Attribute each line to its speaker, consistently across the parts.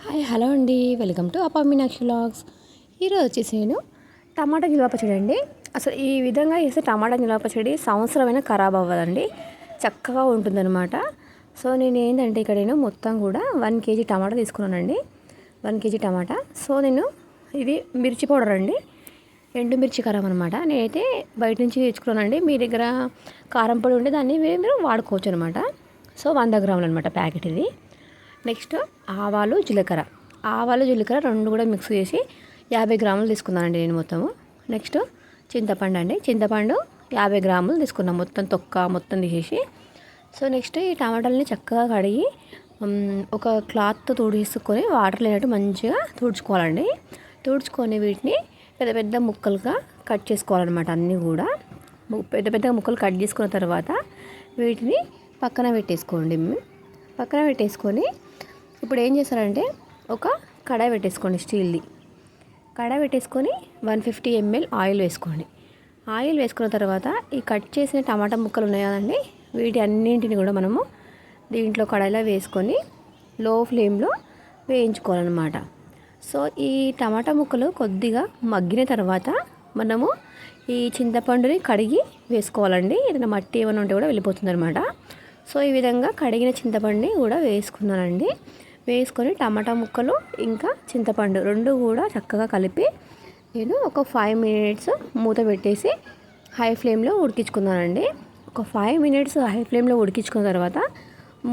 Speaker 1: Hi hello అండి, welcome to అపా Meenakshi vlogs. ఈరోజు వచ్చేసి నేను టమాటా నిల్వ పచ్చడి అండి. అసలు ఈ విధంగా చేస్తే టమాటా నిల్వ పచ్చడి సంవత్సరమైనా ఖరాబ్ అవ్వదండి, చక్కగా ఉంటుందన్నమాట. సో నేను ఏంటంటే ఇక్కడ నేను మొత్తం కూడా 1 kg టమాటా తీసుకున్నానండి. 1 kg టమాటా. సో నేను ఇది మిర్చి పౌడర్ అండి, ఎండుమిర్చి కారం అనమాట. నేనైతే బయట నుంచి తెచ్చుకున్నానండి. మీ దగ్గర కారం పొడి ఉంటే దాన్ని మీరు వాడుకోవచ్చు అనమాట. సో 100 గ్రాములు అనమాట ప్యాకెట్ ఇది. నెక్స్ట్ ఆవాలు జీలకర్ర రెండు కూడా మిక్స్ చేసి 50 గ్రాములు తీసుకున్నానండి నేను మొత్తము. నెక్స్ట్ చింతపండు అండి, చింతపండు 50 గ్రాములు తీసుకున్నాం, మొత్తం తొక్క మొత్తం తీసేసి. సో నెక్స్ట్ ఈ టమాటాలని చక్కగా కడిగి ఒక క్లాత్తో తుడుచుకొని వాటర్ లేనట్టు మంచిగా తుడుచుకోవాలండి. తుడుచుకొని వీటిని పెద్ద పెద్ద ముక్కలుగా కట్ చేసుకోవాలన్నమాట. అన్నీ కూడా పెద్ద పెద్ద ముక్కలు కట్ చేసుకున్న తర్వాత వీటిని పక్కన పెట్టేసుకొని ఇప్పుడు ఏం చేస్తారంటే ఒక కడాయి పెట్టేసుకోండి, స్టీల్ది కడాయి పెట్టేసుకొని 150 ml ఆయిల్ వేసుకోండి. ఆయిల్ వేసుకున్న తర్వాత ఈ కట్ చేసిన టమాటా ముక్కలు ఉన్నాయి కదండి, వీటి అన్నింటిని కూడా మనము దీంట్లో కడాయిలో వేసుకొని లో ఫ్లేమ్లో వేయించుకోవాలన్నమాట. సో ఈ టమాటా ముక్కలు కొద్దిగా మగ్గిన తర్వాత మనము ఈ చింతపండుని కడిగి వేసుకోవాలండి. ఏదైనా మట్టి ఏమైనా ఉంటే కూడా వెళ్ళిపోతుంది అనమాట. సో ఈ విధంగా కడిగిన చింతపండుని కూడా వేసుకున్నానండి. వేసుకొని టమాటా ముక్కలు ఇంకా చింతపండు రెండు కూడా చక్కగా కలిపి నేను ఒక 5 minutes మూత పెట్టేసి హై ఫ్లేమ్లో ఉడికించుకున్నానండి. ఒక 5 minutes హై ఫ్లేమ్లో ఉడికించుకున్న తర్వాత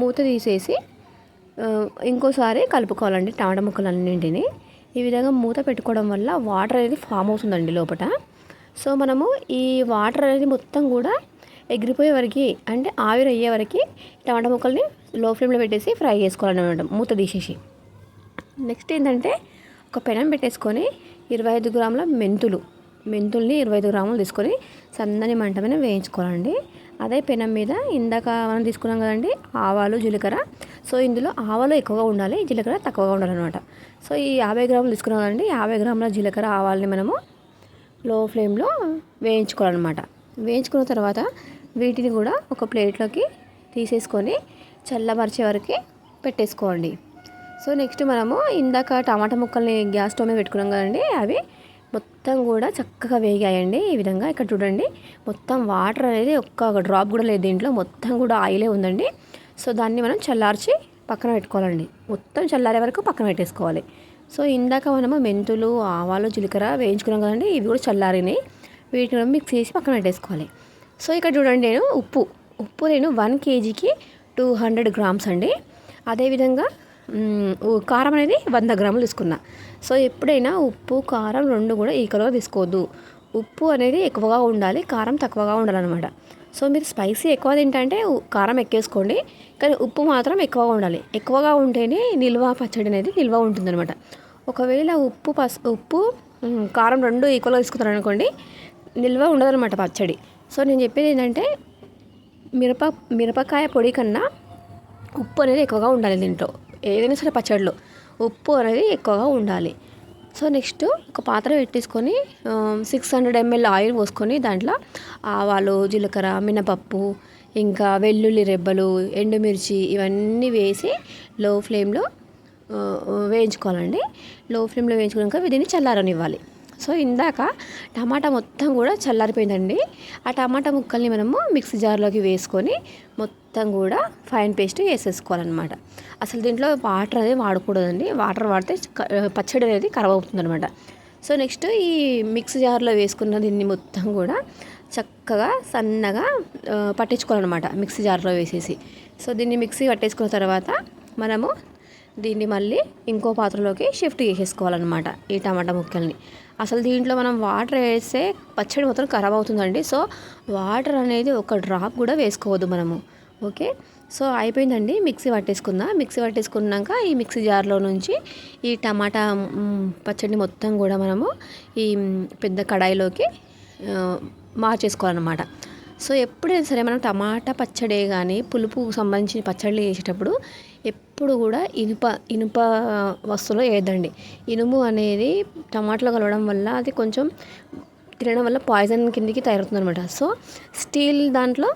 Speaker 1: మూత తీసేసి ఇంకోసారి కలుపుకోవాలండి టమాటా ముక్కలు అన్నింటినీ. ఈ విధంగా మూత పెట్టుకోవడం వల్ల వాటర్ అనేది ఫామ్ అవుతుందండి లోపల. సో మనము ఈ వాటర్ అనేది మొత్తం కూడా ఎగిరిపోయే వరకు, అంటే ఆవిరి అయ్యే వరకు టమాటా ముక్కల్ని లో ఫ్లేమ్లో పెట్టేసి ఫ్రై చేసుకోవాలన్నమాట, మూత తీసేసి. నెక్స్ట్ ఏంటంటే ఒక పెనం పెట్టేసుకొని 25 గ్రాముల మెంతుల్ని 25 గ్రాములు తీసుకొని సన్నని మంట మీద వేయించుకోవాలండి. అదే పెనం మీద ఇందాక మనం తీసుకున్నాం కదండి ఆవాలు జీలకర్ర. సో ఇందులో ఆవాలు ఎక్కువగా ఉండాలి, జీలకర్ర తక్కువగా ఉండాలన్నమాట. సో ఈ 50 గ్రాములు తీసుకున్నాం కదండి, 50 గ్రాముల జీలకర్ర ఆవాలని మనము లో ఫ్లేమ్లో వేయించుకోవాలన్నమాట. వేయించుకున్న తర్వాత వీటిని కూడా ఒక ప్లేట్లోకి తీసేసుకొని చల్లబరిచే వరకు పెట్టేసుకోండి. సో నెక్స్ట్ మనము ఇందాక టమాటా ముక్కల్ని గ్యాస్ స్టవ్ మీద పెట్టుకున్నాం కదండి, అవి మొత్తం కూడా చక్కగా వేగాయండి. ఈ విధంగా ఇక్కడ చూడండి, మొత్తం వాటర్ అనేది ఒక్క డ్రాప్ కూడా లేదు దీంట్లో, మొత్తం కూడా ఆయిలే ఉందండి. సో దాన్ని మనం చల్లార్చి పక్కన పెట్టుకోవాలండి, మొత్తం చల్లారే వరకు పక్కన పెట్టేసుకోవాలి. సో ఇందాక మనము మెంతులు ఆవాలు జీలకర్ర వేయించుకున్నాం కదండి, ఇవి కూడా చల్లారినాయి. వీటిని మిక్స్ చేసి పక్కన పెట్టేసుకోవాలి. సో ఇక్కడ చూడండి, నేను ఉప్పు నేను 1 kgకి 200 గ్రామ్స్ అండి. అదేవిధంగా కారం అనేది 100 గ్రాములు తీసుకున్నా. సో ఎప్పుడైనా ఉప్పు కారం రెండు కూడా ఈక్వల్గా తీసుకోవద్దు. ఉప్పు అనేది ఎక్కువగా ఉండాలి, కారం తక్కువగా ఉండాలన్నమాట. సో మీరు స్పైసీ ఎక్కువ తింటే కారం ఎక్కువేసుకోండి, కానీ ఉప్పు మాత్రం ఎక్కువగా ఉండాలి. ఎక్కువగా ఉంటేనే పచ్చడి అనేది నిల్వ ఉంటుందన్నమాట. ఒకవేళ ఉప్పు కారం రెండు ఈక్వల్గా తీసుకున్నారనుకోండి, నిల్వ ఉండదన్నమాట పచ్చడి. సో నేను చెప్పేది ఏంటంటే మిరపకాయ పొడి కన్నా ఉప్పు అనేది ఎక్కువగా ఉండాలి దీంట్లో, ఏదైనా సరే పచ్చడిలో ఉప్పు అనేది ఎక్కువగా ఉండాలి. సో నెక్స్ట్ ఒక పాత్ర పెట్టేసుకొని 600 ml ఆయిల్ పోసుకొని దాంట్లో ఆవాలు జీలకర్ర మినపప్పు ఇంకా వెల్లుల్లి రెబ్బలు ఎండుమిర్చి ఇవన్నీ వేసి లో ఫ్లేమ్లో వేయించుకోవాలండి. లో ఫ్లేమ్లో వేయించుకున్నాక దీన్ని చల్లారనివ్వాలి. సో ఇందాక టమాటా మొత్తం కూడా చల్లారిపోయిందండి. ఆ టమాటా ముక్కల్ని మనము మిక్సీ జార్లోకి వేసుకొని మొత్తం కూడా ఫైన్ పేస్ట్ వేసేసుకోవాలన్నమాట. అసలు దీంట్లో వాటర్ అనేది వాడకూడదండి, వాటర్ వాడితే పచ్చడి అనేది ఖరాబ్ అవుతుందన్నమాట. సో నెక్స్ట్ ఈ మిక్సీ జార్లో వేసుకున్న దీన్ని మొత్తం కూడా చక్కగా సన్నగా పట్టించుకోవాలన్నమాట మిక్సీ జార్లో వేసేసి. సో దీన్ని మిక్సీ పట్టేసుకున్న తర్వాత మనము దీన్ని మళ్ళీ ఇంకో పాత్రలోకి షిఫ్ట్ చేసేసుకోవాలన్నమాట ఈ టమాటా ముక్కల్ని. అసలు దీంట్లో మనం వాటర్ వేస్తే పచ్చడి మొత్తం ఖరాబ్ అవుతుందండి. సో వాటర్ అనేది ఒక డ్రాప్ కూడా వేసుకోవద్దు మనము. ఓకే, సో అయిపోయిందండి. మిక్సీ పట్టేసుకున్నాక ఈ మిక్సీ జార్లో నుంచి ఈ టమాటా పచ్చడిని మొత్తం కూడా మనము ఈ పెద్ద కడాయిలోకి మార్చేసుకోవాలన్నమాట. సో ఎప్పుడైనా సరే మనం టమాటా పచ్చడే కానీ పులుపు సంబంధించిన పచ్చళ్ళు చేసేటప్పుడు ఎప్పుడు కూడా ఇనుప వస్తువులో వేయద్దండి. ఇనుము అనేది టమాటాలో కలవడం వల్ల అది కొంచెం తినడం వల్ల పాయిజన్ కిందకి తయారవుతుంది అనమాట. సో స్టీల్ దాంట్లో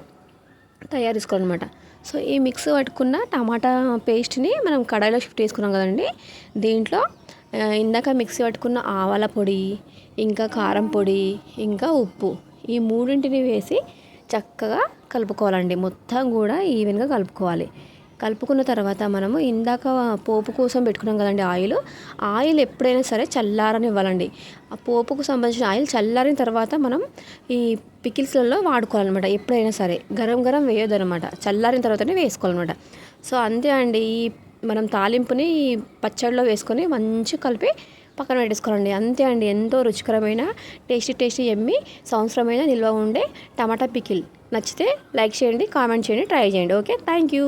Speaker 1: తయారు చేసుకోవాలన్నమాట. సో ఈ మిక్స్ పట్టుకున్న టమాటా పేస్ట్ని మనం కడాయిలో షిఫ్ట్ చేసుకున్నాం కదండి. దీంట్లో ఇందాక మిక్సీ పట్టుకున్న ఆవాల పొడి, ఇంకా కారం పొడి, ఇంకా ఉప్పు, ఈ మూడింటిని వేసి చక్కగా కలుపుకోవాలండి. మొత్తం కూడా ఈవెన్గా కలుపుకోవాలి. కలుపుకున్న తర్వాత మనము ఇందాక పోపు కోసం పెట్టుకున్నాం కదండి ఆయిల్ ఎప్పుడైనా సరే చల్లారనివ్వాలండి. ఆ పోపుకు సంబంధించిన ఆయిల్ చల్లారిన తర్వాత మనం ఈ పికిల్స్లలో వాడుకోవాలన్నమాట. ఎప్పుడైనా సరే గరం గరం వేయొద్దనమాట, చల్లారిన తర్వాతనే వేసుకోవాలన్నమాట. సో అంతే అండి. ఈ మనం తాలింపుని పచ్చడిలో వేసుకొని మంచి కలిపి పక్కన పెట్టేసుకోవాలండి. అంతే అండి. ఎంతో రుచికరమైన టేస్టీ ఎమ్మి సంవత్సరమైన నిల్వ ఉండే టమాటా పికిల్. నచ్చితే లైక్ చేయండి, కామెంట్ చేయండి, ట్రై చేయండి. Okay, thank you.